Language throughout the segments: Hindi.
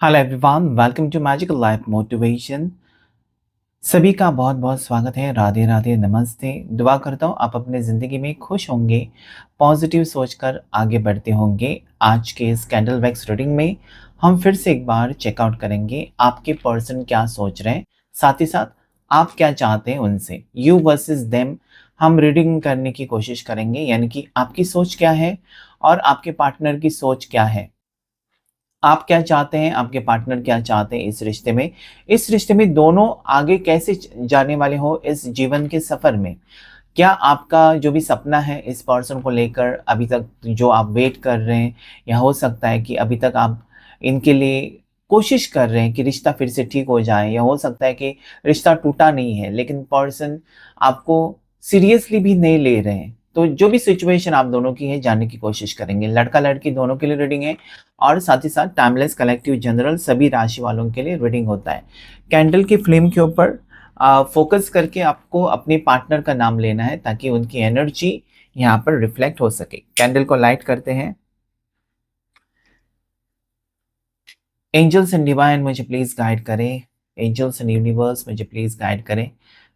Hello everyone, welcome to magical life motivation. सभी का बहुत बहुत स्वागत है। राधे राधे, नमस्ते। दुआ करता हूँ आप अपने ज़िंदगी में खुश होंगे, पॉजिटिव सोचकर आगे बढ़ते होंगे। आज के इस कैंडल वैक्स रीडिंग में हम फिर से एक बार चेकआउट करेंगे आपके पर्सन क्या सोच रहे हैं, साथ ही साथ आप क्या चाहते हैं उनसे। यू वर्सेस देम हम रीडिंग करने की कोशिश करेंगे, यानी कि आपकी सोच क्या है और आपके पार्टनर की सोच क्या है। आप क्या चाहते हैं, आपके पार्टनर क्या चाहते हैं इस रिश्ते में दोनों आगे कैसे जाने वाले हो इस जीवन के सफ़र में। क्या आपका जो भी सपना है इस पर्सन को लेकर अभी तक जो आप वेट कर रहे हैं, या हो सकता है कि अभी तक आप इनके लिए कोशिश कर रहे हैं कि रिश्ता फिर से ठीक हो जाए, या हो सकता है कि रिश्ता टूटा नहीं है लेकिन पर्सन आपको सीरियसली भी नहीं ले रहे हैं। तो जो भी सिचुएशन आप दोनों की है जानने की कोशिश करेंगे। लड़का लड़की दोनों के लिए रीडिंग है, और साथ ही साथ टाइमलेस कलेक्टिव जनरल सभी राशि वालों के लिए रीडिंग होता है। कैंडल की फ्लेम के ऊपर फोकस करके आपको अपने पार्टनर का नाम लेना है ताकि उनकी एनर्जी यहाँ पर रिफ्लेक्ट हो सके। कैंडल को लाइट करते हैं। एंजल्स एंड डिवाइन मुझे प्लीज़ गाइड करें। एंजल्स एंड यूनिवर्स मुझे प्लीज़ गाइड करें।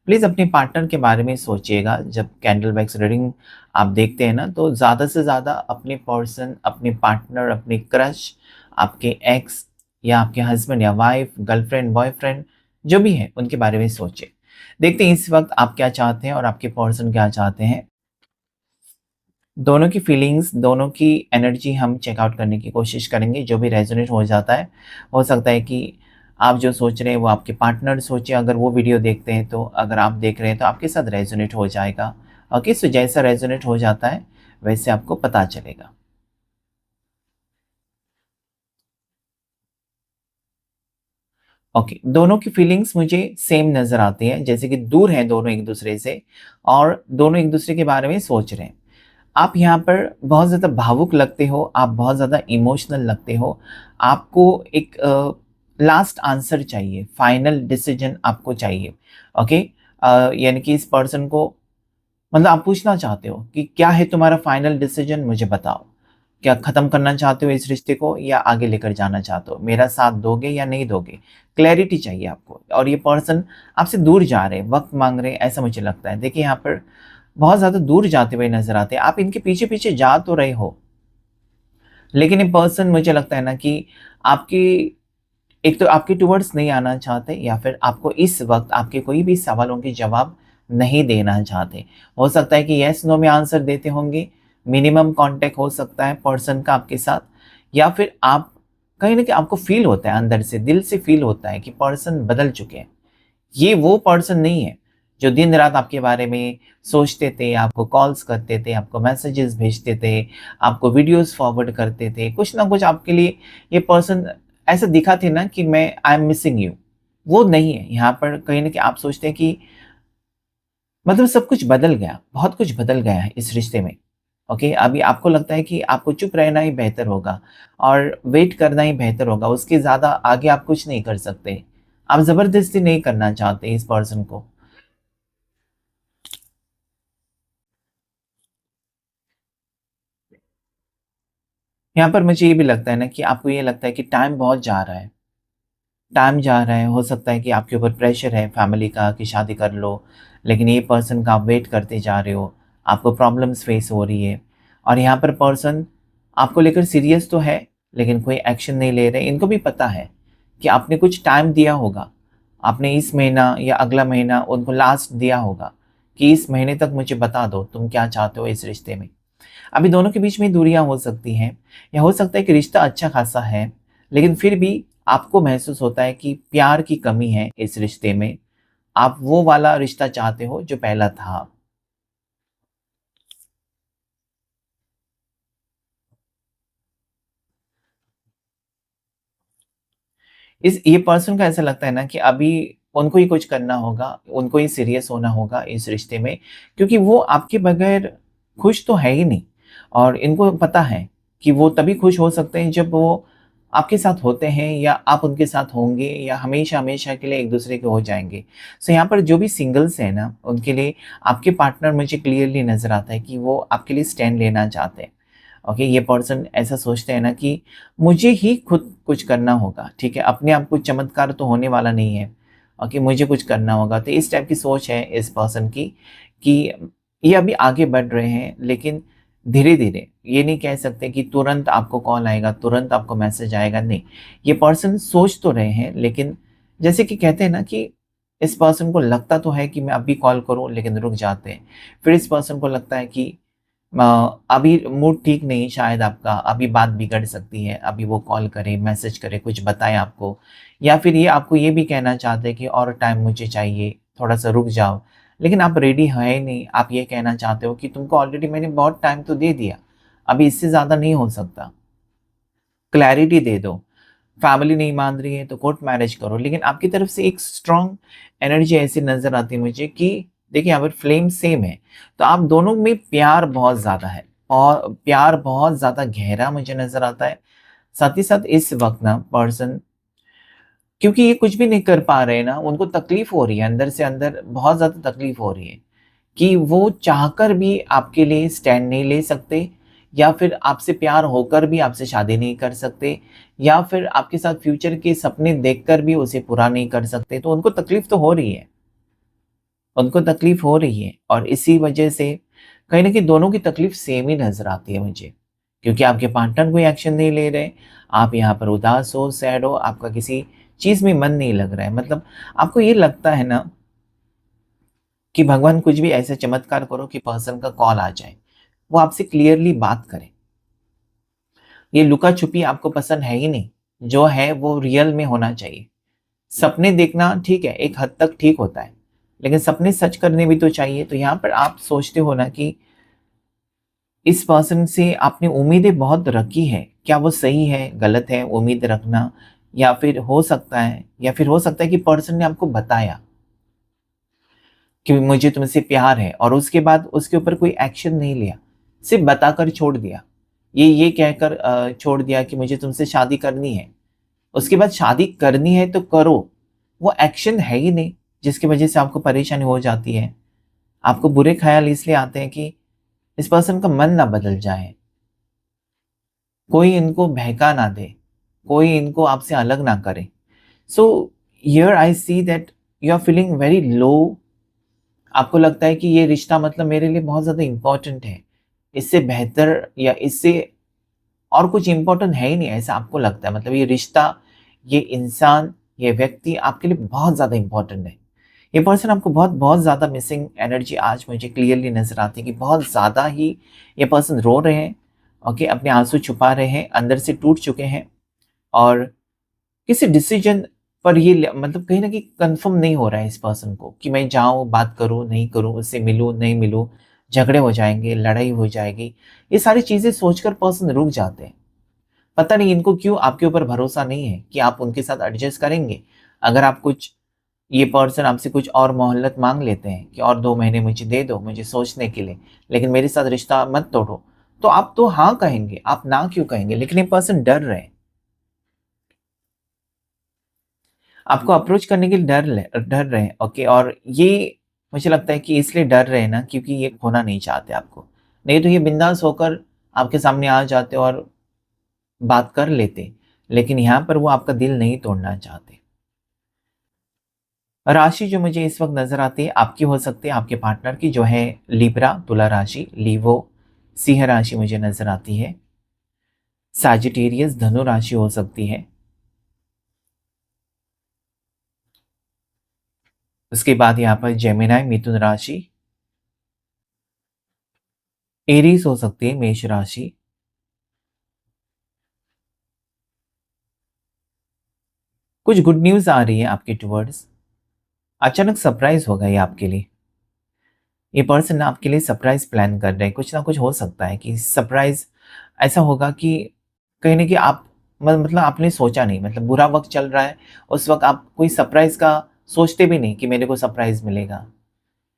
प्लीज़ अपने पार्टनर के बारे में सोचिएगा। जब कैंडल वैक्स रीडिंग आप देखते हैं ना, तो ज़्यादा से ज़्यादा अपने पर्सन, अपने पार्टनर, अपने क्रश, आपके एक्स या आपके हस्बैंड या वाइफ, गर्लफ्रेंड, बॉयफ्रेंड जो भी है उनके बारे में सोचें। देखते हैं इस वक्त आप क्या चाहते हैं और आपके पर्सन क्या चाहते हैं। दोनों की फीलिंग्स, दोनों की एनर्जी हम चेकआउट करने की कोशिश करेंगे। जो भी रेजोनेट हो जाता है, हो सकता है कि आप जो सोच रहे हैं वो आपके पार्टनर सोचे, अगर वो वीडियो देखते हैं तो। अगर आप देख रहे हैं तो आपके साथ रेजोनेट हो जाएगा। ओके, सो जैसा रेजोनेट हो जाता है वैसे आपको पता चलेगा। ओके, दोनों की फीलिंग्स मुझे सेम नज़र आती है, जैसे कि दूर हैं दोनों एक दूसरे से और दोनों एक दूसरे के बारे में सोच रहे हैं। आप यहाँ पर बहुत ज़्यादा भावुक लगते हो, आप बहुत ज़्यादा इमोशनल लगते हो। आपको एक लास्ट आंसर चाहिए, फाइनल डिसीजन आपको चाहिए। ओके, यानी कि इस पर्सन को, मतलब आप पूछना चाहते हो कि क्या है तुम्हारा फाइनल डिसीजन, मुझे बताओ। क्या ख़त्म करना चाहते हो इस रिश्ते को या आगे लेकर जाना चाहते हो? मेरा साथ दोगे या नहीं दोगे? क्लैरिटी चाहिए आपको। और ये पर्सन आपसे दूर जा रहे हैं, वक़्त माँग रहे हैं, ऐसा मुझे लगता है। देखिए यहाँ पर बहुत ज़्यादा दूर जाते हुए नज़र आते हैं। आप इनके पीछे-पीछे जा तो रहे हो, लेकिन ये पर्सन मुझे लगता है ना कि आपकी, एक तो आपके टुवर्ड्स नहीं आना चाहते, या फिर आपको इस वक़्त आपके कोई भी सवालों के जवाब नहीं देना चाहते। हो सकता है कि येस नो में आंसर देते होंगे, मिनिमम कॉन्टैक्ट हो सकता है पर्सन का आपके साथ, या फिर आप कहीं न कहीं आपको फ़ील होता है, अंदर से, दिल से फ़ील होता है कि पर्सन बदल चुके हैं। ये वो पर्सन नहीं है जो दिन रात आपके बारे में सोचते थे, आपको कॉल्स करते थे, आपको मैसेजेस भेजते थे, आपको वीडियोस फॉरवर्ड करते थे, कुछ ना कुछ आपके लिए ये पर्सन ऐसा दिखाते ना कि मैं आई एम मिसिंग यू। वो नहीं है। यहाँ पर कहीं न कहीं आप सोचते हैं कि मतलब सब कुछ बदल गया, बहुत कुछ बदल गया है इस रिश्ते में। ओके, अभी आपको लगता है कि आपको चुप रहना ही बेहतर होगा और वेट करना ही बेहतर होगा, उसके ज़्यादा आगे आप कुछ नहीं कर सकते। आप ज़बरदस्ती नहीं करना चाहते इस पर्सन को। यहाँ पर मुझे ये भी लगता है ना कि आपको ये लगता है कि टाइम बहुत जा रहा है, टाइम जा रहा है। हो सकता है कि आपके ऊपर प्रेशर है फैमिली का कि शादी कर लो, लेकिन ये पर्सन का आप वेट करते जा रहे हो, आपको प्रॉब्लम्स फेस हो रही है। और यहाँ पर पर्सन आपको लेकर सीरियस तो है, लेकिन कोई एक्शन नहीं ले रहे। इनको भी पता है कि आपने कुछ टाइम दिया होगा, आपने इस महीना या अगला महीना उनको लास्ट दिया होगा कि इस महीने तक मुझे बता दो तुम क्या चाहते हो इस रिश्ते में। अभी दोनों के बीच में दूरियां हो सकती हैं, या हो सकता है कि रिश्ता अच्छा खासा है, लेकिन फिर भी आपको महसूस होता है कि प्यार की कमी है इस रिश्ते में। आप वो वाला रिश्ता चाहते हो जो पहला था। इस ये पर्सन का ऐसा लगता है ना कि अभी उनको ही कुछ करना होगा, उनको ही सीरियस होना होगा इस रिश्ते में, क्योंकि वो आपके बगैर खुश तो है ही नहीं। और इनको पता है कि वो तभी खुश हो सकते हैं जब वो आपके साथ होते हैं, या आप उनके साथ होंगे, या हमेशा हमेशा के लिए एक दूसरे के हो जाएंगे। सो यहाँ पर जो भी सिंगल्स हैं ना, उनके लिए आपके पार्टनर मुझे क्लियरली नज़र आता है कि वो आपके लिए स्टैंड लेना चाहते हैं। ओके, ये पर्सन ऐसा सोचते हैं ना कि मुझे ही खुद कुछ करना होगा, ठीक है? अपने आप कुछ चमत्कार तो होने वाला नहीं है, ओके, मुझे कुछ करना होगा। तो इस टाइप की सोच है इस पर्सन की कि ये अभी आगे बढ़ रहे हैं, लेकिन धीरे-धीरे, ये नहीं कह सकते कि तुरंत आपको कॉल आएगा, तुरंत आपको मैसेज आएगा, नहीं। ये पर्सन सोच तो रहे हैं, लेकिन जैसे कि कहते हैं ना कि इस पर्सन को लगता तो है कि मैं अभी कॉल करूँ, लेकिन रुक जाते हैं। फिर इस पर्सन को लगता है कि अ, अभी मूड ठीक नहीं शायद आपका, अभी बात बिगड़ सकती है, अभी वो कॉल करे, मैसेज करे, कुछ बताए आपको, या फिर ये आपको ये भी कहना चाहते हैं कि और टाइम मुझे चाहिए, थोड़ा-सा रुक जाओ। लेकिन आप रेडी हैं ही नहीं, आप ये कहना चाहते हो कि तुमको ऑलरेडी मैंने बहुत टाइम तो दे दिया, अभी इससे ज़्यादा नहीं हो सकता, क्लैरिटी दे दो। फैमिली नहीं मान रही है तो कोर्ट मैरिज करो, लेकिन आपकी तरफ से एक स्ट्रॉन्ग एनर्जी ऐसी नज़र आती है मुझे कि देखिए, अगर फ्लेम सेम है, तो आप दोनों में प्यार बहुत ज़्यादा है और प्यार बहुत ज़्यादा गहरा मुझे नज़र आता है। साथ ही साथ इस वक़्त ना पर्सन, क्योंकि ये कुछ भी नहीं कर पा रहे हैं ना, उनको तकलीफ़ हो रही है, अंदर से अंदर बहुत ज़्यादा तकलीफ़ हो रही है कि वो चाहकर भी आपके लिए स्टैंड नहीं ले सकते, या फिर आपसे प्यार होकर भी आपसे शादी नहीं कर सकते, या फिर आपके साथ फ्यूचर के सपने देखकर भी उसे पूरा नहीं कर सकते। तो उनको तकलीफ़ तो हो रही है, उनको तकलीफ़ हो रही है, और इसी वजह से कहीं न कहीं दोनों की तकलीफ़ सेम ही नज़र आती है मुझे। क्योंकि आपके पार्टनर कोई एक्शन नहीं ले रहे, आप यहाँ पर उदास हो, सैड हो, आपका किसी चीज़ में मन नहीं लग रहा है। मतलब आपको ये लगता है ना कि भगवान कुछ भी ऐसा चमत्कार करो कि पर्सन का कॉल आ जाए, वो आपसे क्लियरली बात करे। ये लुका-छुपी आपको पसंद है ही नहीं, जो है वो रियल में होना चाहिए। सपने देखना ठीक है, एक हद तक ठीक होता है, लेकिन सपने सच करने भी तो चाहिए। तो यहाँ पर आप सोचते हो ना कि इस पर्सन से आपने उम्मीदें बहुत रखी हैं, क्या वो सही है, गलत है उम्मीद रखना? या फिर हो सकता है कि पर्सन ने आपको बताया कि मुझे तुमसे प्यार है, और उसके बाद उसके ऊपर कोई एक्शन नहीं लिया, सिर्फ़ बताकर छोड़ दिया। ये कहकर छोड़ दिया कि मुझे तुमसे शादी करनी है। उसके बाद शादी करनी है तो करो, वो एक्शन है ही नहीं, जिसकी वजह से आपको परेशानी हो जाती है। आपको बुरे ख़्याल इसलिए आते हैं कि इस पर्सन का मन ना बदल जाए, कोई इनको बहका ना दे, कोई इनको आपसे अलग ना करे। So here I see that you are feeling very low. आपको लगता है कि ये रिश्ता मतलब मेरे लिए बहुत ज़्यादा इम्पोर्टेंट है। इससे बेहतर या इससे और कुछ इम्पोर्टेंट है ही नहीं, ऐसा आपको लगता है। मतलब ये रिश्ता, ये इंसान, ये व्यक्ति आपके लिए बहुत ज़्यादा इम्पोर्टेंट है। ये पर्सन आपको बहुत ज़्यादा मिसिंग एनर्जी आज मुझे क्लियरली नज़र आती है कि बहुत ज़्यादा ही ये पर्सन रो रहे हैं, ओके, अपने आँसू छुपा रहे हैं, अंदर से टूट चुके हैं, और किसी डिसीजन पर ये मतलब कहीं न कहीं कन्फर्म नहीं हो रहा है इस पर्सन को कि मैं जाऊँ, बात करूँ, नहीं करूँ, उससे मिलूँ, नहीं मिलूँ, झगड़े हो जाएँगे, लड़ाई हो जाएगी। ये सारी चीज़ें सोचकर पर्सन रुक जाते हैं। पता नहीं इनको क्यों आपके ऊपर भरोसा नहीं है कि आप उनके साथ एडजस्ट करेंगे। अगर आप कुछ ये पर्सन आपसे कुछ और मोहलत माँग लेते हैं कि और 2 महीने मुझे दे दो, मुझे सोचने के लिए, लेकिन मेरे साथ रिश्ता मत तोड़ो, तो आप तो हाँ कहेंगे, आप ना क्यों कहेंगे? लेकिन ये पर्सन डर रहे हैं। आपको अप्रोच करने के लिए डर रहे हैं, ओके, और ये मुझे लगता है कि इसलिए डर रहे हैं ना, क्योंकि ये खोना नहीं चाहते आपको। नहीं तो ये बिंदास होकर आपके सामने आ जाते और बात कर लेते, लेकिन यहाँ पर वो आपका दिल नहीं तोड़ना चाहते। राशि जो मुझे इस वक़्त नज़र आती है आपकी हो सकती है, आपके पार्टनर की जो है लिब्रा तुला राशि, लीवो सिंह राशि मुझे नज़र आती है, सैजिटेरियस धनु राशि हो सकती है। उसके बाद यहाँ पर जेमिनी मिथुन राशि, एरीज़ हो सकती है मेष राशि। कुछ गुड न्यूज़ आ रही है आपके टुवर्ड्स, अचानक सरप्राइज़ होगा ये आपके लिए। ये पर्सन ना आपके लिए सरप्राइज़ प्लान कर रहे हैं, कुछ ना कुछ हो सकता है कि सरप्राइज़ ऐसा होगा कि कहीं न कहीं आप मतलब आपने सोचा नहीं, मतलब बुरा वक़्त चल रहा है, उस वक़्त आप कोई सरप्राइज़ का सोचते भी नहीं कि मेरे को सरप्राइज़ मिलेगा।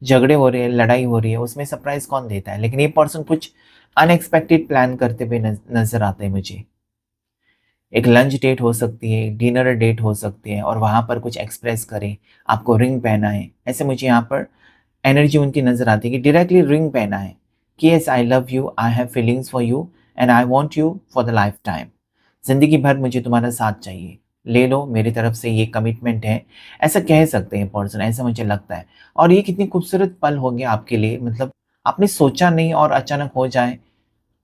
झगड़े हो रहे हैं, लड़ाई हो रही है, उसमें सरप्राइज़ कौन देता है? लेकिन ये पर्सन कुछ अनएक्सपेक्टेड प्लान करते हुए नज़र आते हैं मुझे। एक लंच डेट हो सकती है, डिनर डेट हो सकती है, और वहाँ पर कुछ एक्सप्रेस करें, आपको रिंग पहनाएँ। ऐसे मुझे यहाँ पर एनर्जी उनकी नज़र आती है कि डायरेक्टली रिंग पहनाएँ कि yes I love you, I have feelings for you, and I want you for the life time. ज़िंदगी भर मुझे तुम्हारा साथ चाहिए, ले लो मेरी तरफ से ये कमिटमेंट है। ऐसा कह सकते हैं पर्सन, ऐसा मुझे लगता है। और ये कितनी खूबसूरत पल हो गया आपके लिए, मतलब आपने सोचा नहीं और अचानक हो जाए।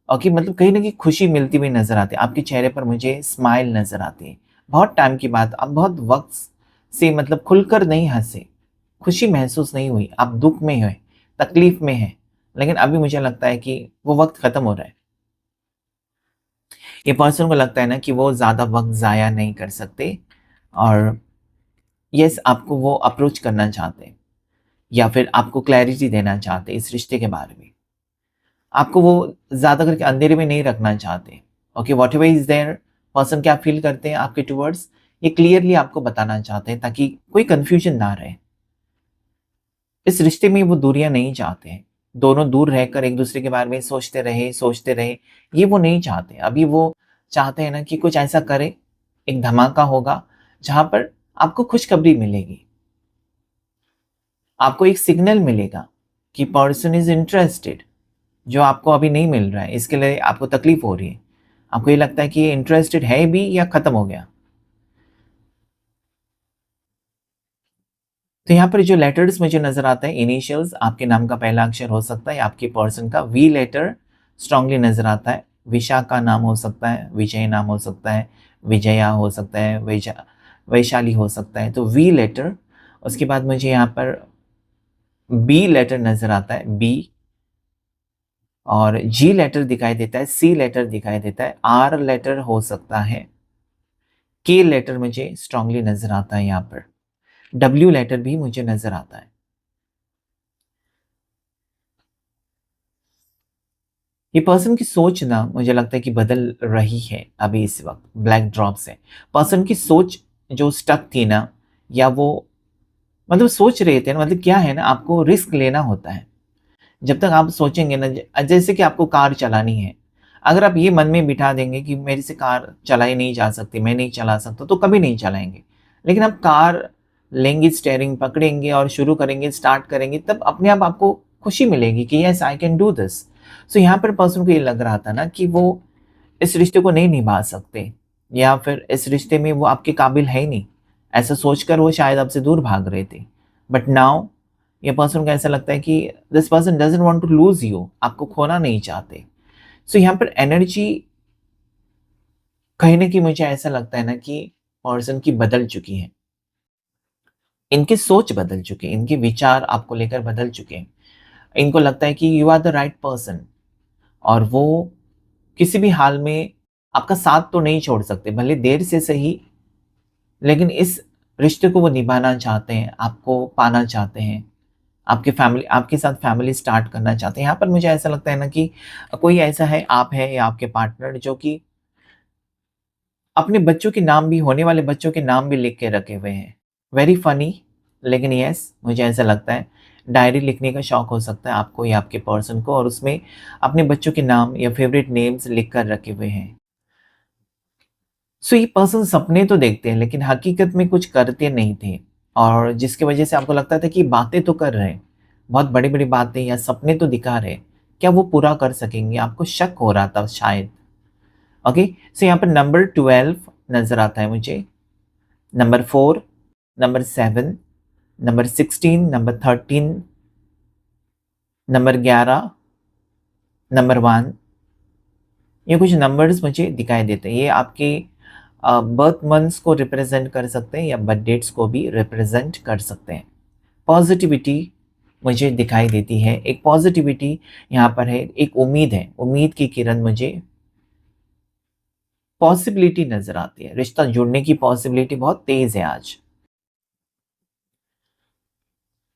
और कि मतलब कहीं न कहीं खुशी मिलती हुई नज़र आती है। आपके चेहरे पर मुझे स्माइल नज़र आती है। बहुत टाइम के बाद, आप बहुत वक़्त से मतलब खुलकर नहीं हँसे, खुशी महसूस नहीं हुई, आप दुःख में हैं, तकलीफ़ में हैं। लेकिन अभी मुझे लगता है कि वो वक़्त ख़त्म हो रहा है। ये पर्सन को लगता है ना कि वो ज़्यादा वक़्त ज़ाया नहीं कर सकते और येस, आपको वो अप्रोच करना चाहते हैं या फिर आपको क्लैरिटी देना चाहते हैं इस रिश्ते के बारे में। आपको वो ज़्यादा करके अंधेरे में नहीं रखना चाहते। Okay, whatever is there, person क्या फ़ील करते हैं आपके टुवर्ड्स, ये क्लियरली आपको बताना चाहते हैं ताकि कोई कन्फ्यूजन ना रहे। इस रिश्ते में वो दूरियाँ नहीं चाहते हैं। दोनों दूर रहकर एक-दूसरे के बारे में सोचते रहे, ये वो नहीं चाहते। अभी वो चाहते हैं ना कि कुछ ऐसा करें, एक धमाका होगा, जहाँ पर आपको खुशखबरी मिलेगी। आपको एक सिग्नल मिलेगा कि पर्सन इज़ इंटरेस्टेड, जो आपको अभी नहीं मिल रहा है, इसके लिए आपको तकलीफ़ हो रही है। आपको ये लगता है कि ये इंटरेस्टेड है भी या ख़त्म हो गया। तो यहाँ पर जो लेटर्स मुझे नज़र आता है, इनिशियल्स, आपके नाम का पहला अक्षर हो सकता है, आपके पर्सन का वी लेटर स्ट्रांगली नज़र आता है। विशाखा नाम हो सकता है, विजय नाम हो सकता है, विजया हो सकता है, वैशाली हो सकता है। तो वी लेटर, उसके बाद मुझे यहाँ पर बी लेटर नज़र आता है, बी, और जी लेटर दिखाई देता है, सी लेटर दिखाई देता है, आर लेटर हो सकता है, के लेटर मुझे स्ट्रांगली नज़र आता है यहाँ पर, डब्ल्यू लेटर भी मुझे नज़र आता है। ये पर्सन की सोच ना मुझे लगता है कि बदल रही है अभी इस वक़्त ब्लैक ड्रॉप से। पर्सन की सोच जो स्टक थी ना, या वो मतलब सोच रहे थे ना, मतलब क्या है ना, आपको रिस्क लेना होता है। जब तक आप सोचेंगे ना, जैसे कि आपको कार चलानी है, अगर आप ये मन में बिठा देंगे कि मेरे से कार चलाई नहीं जा सकती, मैं नहीं चला सकता, तो कभी नहीं चलाएँगे। लेकिन आप कार लेंगे, स्टीयरिंग पकड़ेंगे और शुरू करेंगे, स्टार्ट करेंगे, तब अपने आप आपको खुशी मिलेगी कि yes I can do this. So यहाँ पर पर्सन को ये लग रहा था ना कि वो इस रिश्ते को नहीं निभा सकते, या फिर इस रिश्ते में वो आपके काबिल है ही नहीं। ऐसा सोचकर वो शायद आपसे दूर भाग रहे थे। बट नाउ ये पर्सन को ऐसा लगता है कि this person doesn't want to lose you, आपको खोना नहीं चाहते। सो यहाँ पर एनर्जी कहीं न कहीं मुझे ऐसा लगता है ना कि पर्सन की बदल चुकी है। इनकी सोच बदल चुकी है, इनके विचार आपको लेकर बदल चुके हैं। इनको लगता है कि you are the right person, और वो किसी भी हाल में आपका साथ तो नहीं छोड़ सकते, भले देर से सही, लेकिन इस रिश्ते को वो निभाना चाहते हैं, आपको पाना चाहते हैं, आपके साथ फैमिली स्टार्ट करना चाहते हैं। यहाँ पर मुझे ऐसा लगता है ना कि कोई ऐसा है, आप हैं या आपके पार्टनर, जो कि अपने बच्चों के नाम भी, होने वाले बच्चों के नाम भी लिख के रखे हुए हैं। वेरी फ़नी, लेकिन येस, मुझे ऐसा लगता है डायरी लिखने का शौक हो सकता है आपको या आपके पर्सन को, और उसमें अपने बच्चों के नाम या फ़ेवरेट नेम्स लिख कर रखे हुए हैं। सो ये पर्सन सपने तो देखते हैं, लेकिन हकीकत में कुछ करते नहीं थे, और जिसकी वजह से आपको लगता था कि बातें तो कर रहे हैं, बहुत बड़ी-बड़ी बातें या सपने तो दिखा रहे हैं, क्या वो पूरा कर सकेंगे? आपको शक हो रहा था शायद। ओके, सो यहाँ पर नंबर 12 नज़र आता है मुझे, number 4, number 7, number 16, number 13, number 11, number 1, ये कुछ नंबर्स मुझे दिखाई देते हैं। ये आपके बर्थ मंथ्स को रिप्रेजेंट कर सकते हैं या बर्थ डेट्स को भी रिप्रेजेंट कर सकते हैं। पॉजिटिविटी मुझे दिखाई देती है, एक पॉजिटिविटी यहाँ पर है, एक उम्मीद है, उम्मीद की किरण मुझे, पॉसिबिलिटी नज़र आती है, रिश्ता जुड़ने की पॉसिबिलिटी बहुत तेज़ है आज।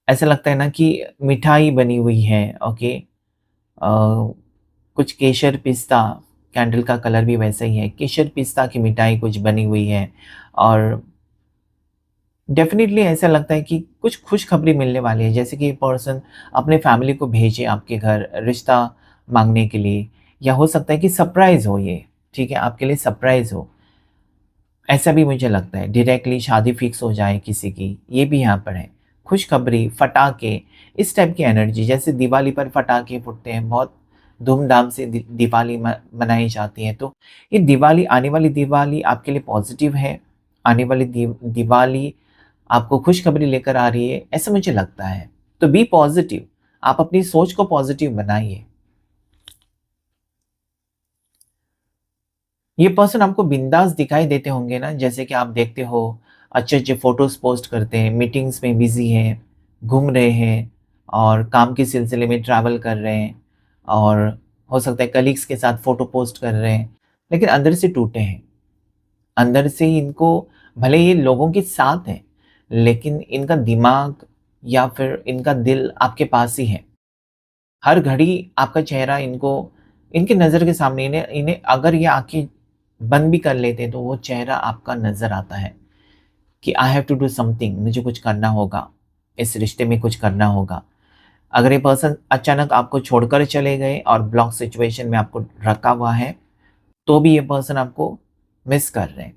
ऐसा लगता है ना कि मिठाई बनी हुई है, ओके, कुछ केसर पिस्ता, कैंडल का कलर भी वैसा ही है, केसर पिस्ता की मिठाई कुछ बनी हुई है, और डेफ़िनिटली ऐसा लगता है कि कुछ खुशखबरी मिलने वाली है, जैसे कि ये पर्सन अपने फैमिली को भेजे आपके घर रिश्ता माँगने के लिए, या हो सकता है कि सरप्राइज़ हो ये, ठीक है? आपके लिए सरप्राइज़ हो, ऐसा भी मुझे लगता है। डायरेक्टली शादी फिक्स हो जाए किसी की, ये भी यहाँ पर है। खुशखबरी, पटाखे, इस टाइप की एनर्जी, जैसे दिवाली पर पटाखे फूटते हैं, बहुत धूमधाम से दिवाली मनाई जाती है। तो ये दिवाली, आने वाली दिवाली आपके लिए पॉजिटिव है। आने वाली दिवाली आपको खुशखबरी लेकर आ रही है, ऐसा मुझे लगता है। तो बी पॉजिटिव, आप अपनी सोच को पॉजिटिव बनाइए। ये पर्सन आपको बिंदास दिखाई देते होंगे ना, जैसे कि आप देखते हो अच्छे-अच्छे फ़ोटोज़ पोस्ट करते हैं, मीटिंग्स में बिज़ी हैं, घूम रहे हैं और काम के सिलसिले में ट्रैवल कर रहे हैं और हो सकता है कलीग्स के साथ फ़ोटो पोस्ट कर रहे हैं, लेकिन अंदर से टूटे हैं। अंदर से ही इनको, भले ये लोगों के साथ हैं, लेकिन इनका दिमाग या फिर इनका दिल आपके पास ही है। हर घड़ी आपका चेहरा इनको, इनकी नज़र के सामने, इन्हें इन्हें अगर ये आँखें बंद भी कर लेते हैं तो वो चेहरा आपका नज़र आता है कि I have to do something, मुझे कुछ करना होगा, इस रिश्ते में कुछ करना होगा। अगर ये पर्सन अचानक आपको छोड़कर चले गए और ब्लॉक सिचुएशन में आपको रखा हुआ है, तो भी ये पर्सन आपको मिस कर रहे हैं।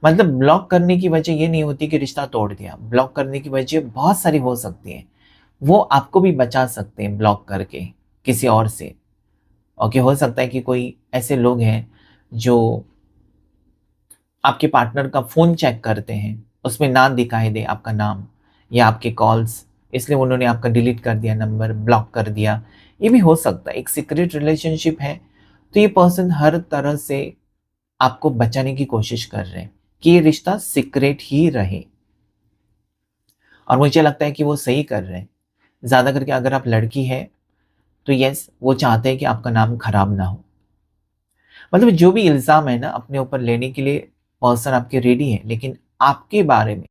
मतलब ब्लॉक करने की वजह ये नहीं होती कि रिश्ता तोड़ दिया, ब्लॉक करने की वजह बहुत सारी हो सकती है। वो आपको भी बचा सकते हैं ब्लॉक करके किसी और से। ओके, हो सकता है कि कोई ऐसे लोग हैं जो आपके पार्टनर का फ़ोन चेक करते हैं, उसमें ना दिखाई दे आपका नाम या आपके कॉल्स, इसलिए उन्होंने आपका डिलीट कर दिया नंबर, ब्लॉक कर दिया। ये भी हो सकता है, एक सीक्रेट रिलेशनशिप है, तो ये पर्सन हर तरह से आपको बचाने की कोशिश कर रहे हैं कि ये रिश्ता सीक्रेट ही रहे और मुझे लगता है कि वो सही कर रहे हैं। ज़्यादा करके अगर आप लड़की हैं, तो येस, वो चाहते हैं कि आपका नाम खराब ना हो। मतलब जो भी इल्ज़ाम है ना अपने ऊपर लेने के लिए पर्सन आपके रेडी है, लेकिन आपके बारे में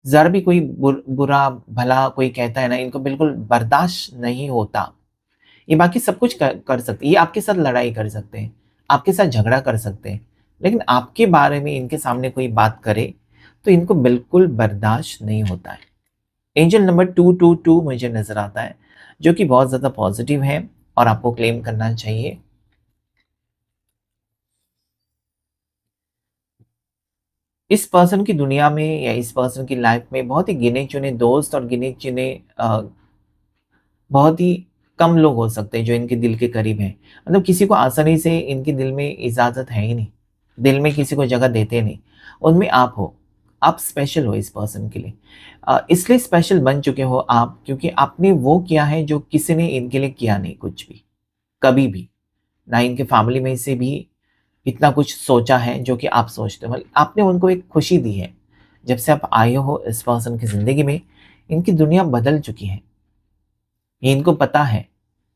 ज़रा भी कोई बुरा भला कोई कहता है ना, इनको बिल्कुल बर्दाश्त नहीं होता। ये बाकी सब कुछ कर सकते हैं, ये आपके साथ लड़ाई कर सकते हैं, आपके साथ झगड़ा कर सकते हैं, लेकिन आपके बारे में इनके सामने कोई बात करे, तो इनको बिल्कुल बर्दाश्त नहीं होता है। एंजल नंबर 222 मुझे नज़र आता है, जो कि बहुत ज़्यादा पॉज़िटिव है और आपको क्लेम करना चाहिए। इस पर्सन की दुनिया में या इस पर्सन की लाइफ में बहुत ही गिने-चुने दोस्त और गिने-चुने बहुत ही कम लोग हो सकते हैं जो इनके दिल के करीब हैं। मतलब किसी को आसानी से इनके दिल में इजाज़त है ही नहीं। दिल में किसी को जगह देते नहीं। उनमें आप हो। आप स्पेशल हो इस पर्सन के लिए। इसलिए स्पेशल बन चुके हो आप, क्योंकि आपने वो किया है जो किसी ने इनके लिए किया नहीं कुछ भी, कभी भी। ना इनके फैमिली में से भी इतना कुछ सोचा है जो कि आप सोचते हो। मतलब आपने उनको एक खुशी दी है। जब से आप आए हो इस पर्सन की ज़िंदगी में, इनकी दुनिया बदल चुकी है। ये इनको पता है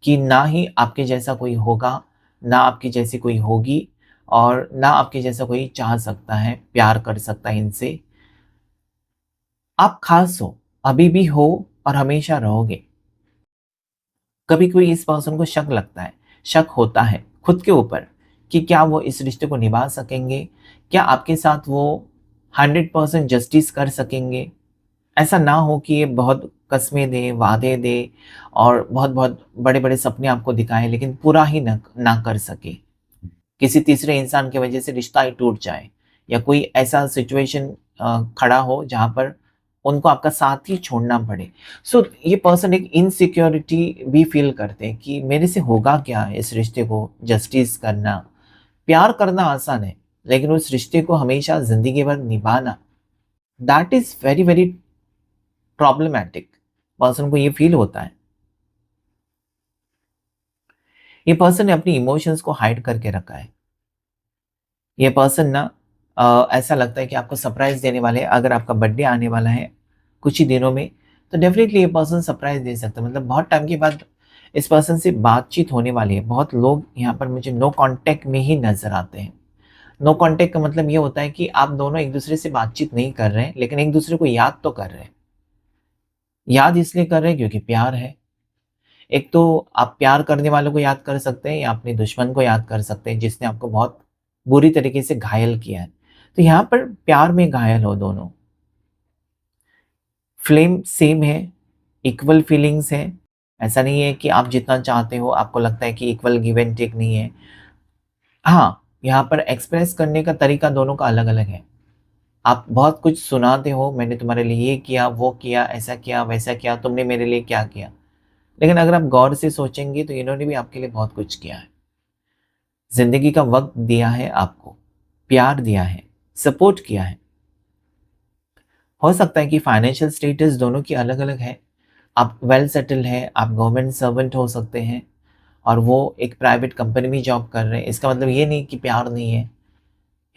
कि ना ही आपके जैसा कोई होगा, ना आपकी जैसी कोई होगी और ना आपके जैसा कोई चाह सकता है, प्यार कर सकता है इनसे। आप ख़ास हो, अभी भी हो और हमेशा रहोगे। कभी-कभी इस पर्सन को शक लगता है, शक होता है खुद के ऊपर कि क्या वो इस रिश्ते को निभा सकेंगे? क्या आपके साथ वो 100% जस्टिस कर सकेंगे? ऐसा ना हो कि ये बहुत कस्में दे, वादे दे और बहुत-बहुत बड़े-बड़े सपने आपको दिखाए, लेकिन पूरा ही ना कर सके। किसी तीसरे इंसान की वजह से रिश्ता ही टूट जाए या कोई ऐसा सिचुएशन खड़ा हो जहाँ पर उनको आपका साथ ही छोड़ना पड़े। सो ये पर्सन एक इनसिक्योरिटी भी फ़ील करते हैं कि मेरे से होगा क्या इस रिश्ते को जस्टिस करना। प्यार करना आसान है, लेकिन उस रिश्ते को हमेशा ज़िंदगी भर निभाना, that is very, very problematic. Person को ये फ़ील होता है। ये पर्सन ने अपनी इमोशंस को हाइड करके रखा है। ये पर्सन ना ऐसा लगता है कि आपको सरप्राइज़ देने वाले हैं। अगर आपका बर्थडे आने वाला है कुछ ही दिनों में, तो डेफ़िनेटली ये पर्सन सरप्राइज़ दे सकता है। मतलब बहुत टाइम के बाद इस पर्सन से बातचीत होने वाली है। बहुत लोग यहाँ पर मुझे नो कॉन्टैक्ट में ही नज़र आते हैं। नो कॉन्टैक्ट का मतलब ये होता है कि आप दोनों एक-दूसरे से बातचीत नहीं कर रहे हैं, लेकिन एक-दूसरे को याद तो कर रहे हैं। याद इसलिए कर रहे हैं क्योंकि प्यार है। एक तो आप प्यार करने वालों को याद कर सकते हैं या अपने दुश्मन को याद कर सकते हैं जिसने आपको बहुत बुरी तरीके से घायल किया है। तो यहाँ पर प्यार में घायल हो दोनों। फ्लेम सेम है, इक्वल फीलिंग्स हैं। ऐसा नहीं है कि आप जितना चाहते हो आपको लगता है कि इक्वल गिव एंड टेक नहीं है। हाँ, यहाँ पर एक्सप्रेस करने का तरीका दोनों का अलग-अलग है। आप बहुत कुछ सुनाते हो, मैंने तुम्हारे लिए ये किया, वो किया, ऐसा किया, वैसा किया, तुमने मेरे लिए क्या किया? लेकिन अगर आप गौर से सोचेंगे तो इन्होंने भी आपके लिए बहुत कुछ किया है। ज़िंदगी का वक़्त दिया है आपको, प्यार दिया है, सपोर्ट किया है। हो सकता है कि फाइनेंशियल स्टेटस दोनों की अलग-अलग है। आप वेल सेटल्ड हैं, आप गवर्नमेंट सर्वेंट हो सकते हैं और वो एक प्राइवेट कंपनी में जॉब कर रहे हैं। इसका मतलब ये नहीं कि प्यार नहीं है।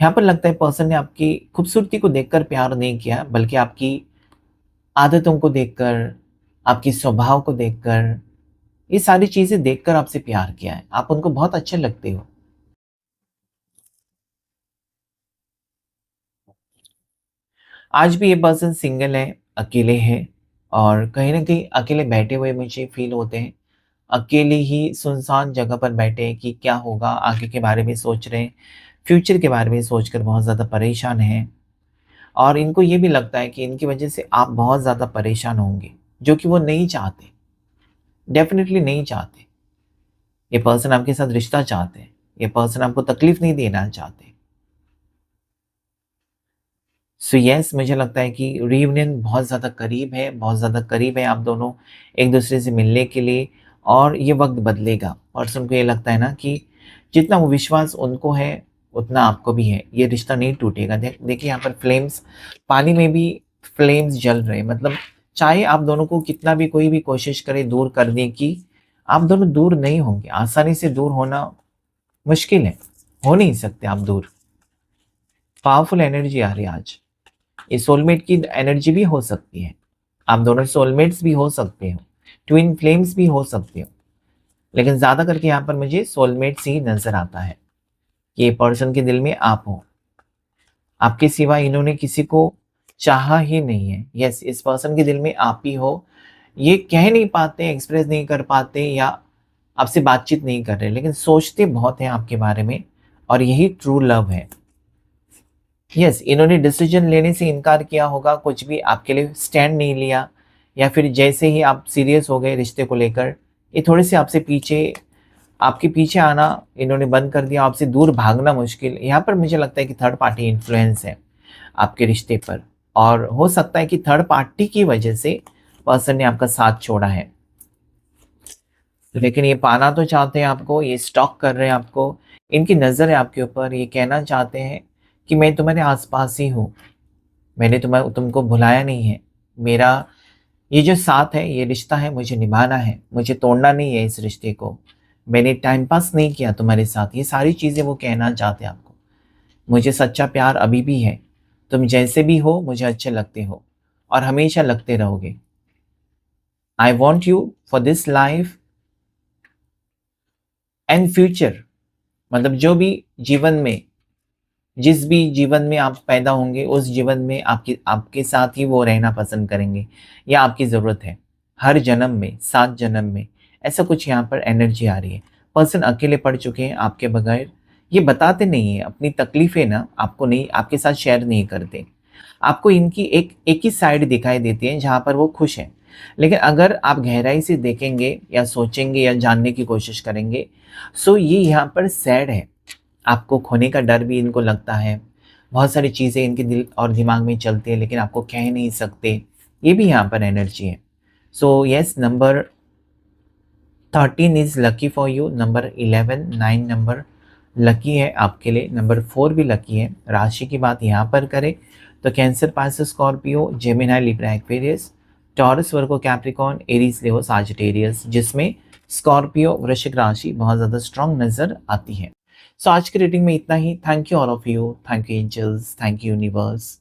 यहाँ पर लगता है पर्सन ने आपकी खूबसूरती को देखकर प्यार नहीं किया, बल्कि आपकी आदतों को देखकर, आपकी स्वभाव को देखकर, ये सारी चीज़ें देखकर आपसे प्यार किया है। आप उनको बहुत अच्छे लगते हो। आज भी ये पर्सन सिंगल है, अकेले हैं और कहीं न कहीं अकेले बैठे हुए मुझे फ़ील होते हैं। अकेले ही सुनसान जगह पर बैठे हैं कि क्या होगा, आगे के बारे में सोच रहे हैं, फ्यूचर के बारे में सोचकर बहुत ज़्यादा परेशान हैं और इनको ये भी लगता है कि इनकी वजह से आप बहुत ज़्यादा परेशान होंगे, जो कि वो नहीं चाहते, डेफ़िनिटली नहीं चाहते। ये पर्सन आपके साथ रिश्ता चाहते हैं, ये पर्सन आपको तकलीफ़ नहीं देना चाहते। सो येस, मुझे लगता है कि रियूनियन बहुत ज़्यादा करीब है, बहुत ज़्यादा करीब है आप दोनों एक-दूसरे से मिलने के लिए और ये वक़्त बदलेगा। पर्सन को ये लगता है ना कि जितना वो विश्वास उनको है, उतना आपको भी है। ये रिश्ता नहीं टूटेगा। देखिए यहाँ पर फ्लेम्स, पानी में भी फ्लेम्स जल रहे हैं। मतलब चाहे आप दोनों को कितना भी कोई भी कोशिश करे दूर करने की, आप दोनों दूर नहीं होंगे। आसानी से दूर होना मुश्किल है, हो नहीं सकते आप दूर। पावरफुल एनर्जी आ रही है आज। ये सोलमेट की एनर्जी भी हो सकती है। आप दोनों सोलमेट्स भी हो सकते हो, ट्विन फ्लेम्स भी हो सकते हो। लेकिन ज़्यादा करके यहाँ पर मुझे सोलमेट्स ही नज़र आता है कि ये पर्सन के दिल में आप हो। आपके सिवा इन्होंने किसी को चाहा ही नहीं है। यस, इस पर्सन के दिल में आप ही हो। ये कह नहीं पाते, एक्सप्रेस नहीं कर पाते या आपसे बातचीत नहीं कर रहे, लेकिन सोचते बहुत हैं आपके बारे में और यही ट्रू लव है। यस, इन्होंने डिसीजन लेने से इनकार किया होगा, कुछ भी आपके लिए स्टैंड नहीं लिया या फिर जैसे ही आप सीरियस हो गए रिश्ते को लेकर, ये थोड़े से आपसे पीछे, आपके पीछे आना इन्होंने बंद कर दिया, आपसे दूर भागना मुश्किल। यहाँ पर मुझे लगता है कि थर्ड पार्टी इन्फ्लुएंस है आपके रिश्ते पर और हो सकता है कि थर्ड पार्टी की वजह से पर्सन ने आपका साथ छोड़ा है। लेकिन ये पाना तो चाहते हैं आपको, ये स्टॉक कर रहे हैं आपको, इनकी नज़र है आपके ऊपर, ये कहना चाहते हैं कि मैं तुम्हारे आस-पास ही हूँ। मैंने तुमको भुलाया नहीं है। मेरा ये जो साथ है, ये रिश्ता है, मुझे निभाना है, मुझे तोड़ना नहीं है इस रिश्ते को। मैंने टाइम पास नहीं किया तुम्हारे साथ, ये सारी चीज़ें वो कहना चाहते हैं आपको। मुझे सच्चा प्यार अभी भी है। तुम जैसे भी हो मुझे अच्छे लगते हो और हमेशा लगते रहोगे। I want you for this life and future. मतलब जो भी जीवन में, जिस भी जीवन में आप पैदा होंगे, उस जीवन में आपकी आपके साथ ही वो रहना पसंद करेंगे या आपकी ज़रूरत है। हर जन्म में, 7 जन्म में, ऐसा कुछ यहाँ पर एनर्जी आ रही है। पर्सन अकेले पड़ चुके हैं आपके बगैर। ये बताते नहीं हैं, अपनी तकलीफ़ें ना आपको नहीं, आपके साथ शेयर नहीं करते। आपको इनकी एक एक ही साइड दिखाई देती है जहाँ पर वो खुश हैं। लेकिन अगर आप गहराई से देखेंगे या सोचेंगे या जानने की कोशिश करेंगे, सो ये यहाँ पर सैड है। आपको खोने का डर भी इनको लगता है। बहुत सारी चीज़ें इनके दिल और दिमाग में चलती हैं लेकिन आपको कह नहीं सकते। ये भी यहाँ पर एनर्जी है। So yes, number 13 is lucky for you. Number 11, 9 number lucky है आपके लिए। नंबर 4 भी लकी है। राशि की बात यहाँ पर करें तो Cancer, Pisces, Scorpio, Gemini, Libra, Aquarius, Taurus, Virgo, Capricorn, Aries, Leo, Sagittarius, जिसमें स्कॉर्पियो वृश्चिक राशि बहुत ज़्यादा स्ट्रॉन्ग नज़र आती है। सो आज की रेटिंग में इतना ही। Thank you all of you, thank you angels, thank you universe.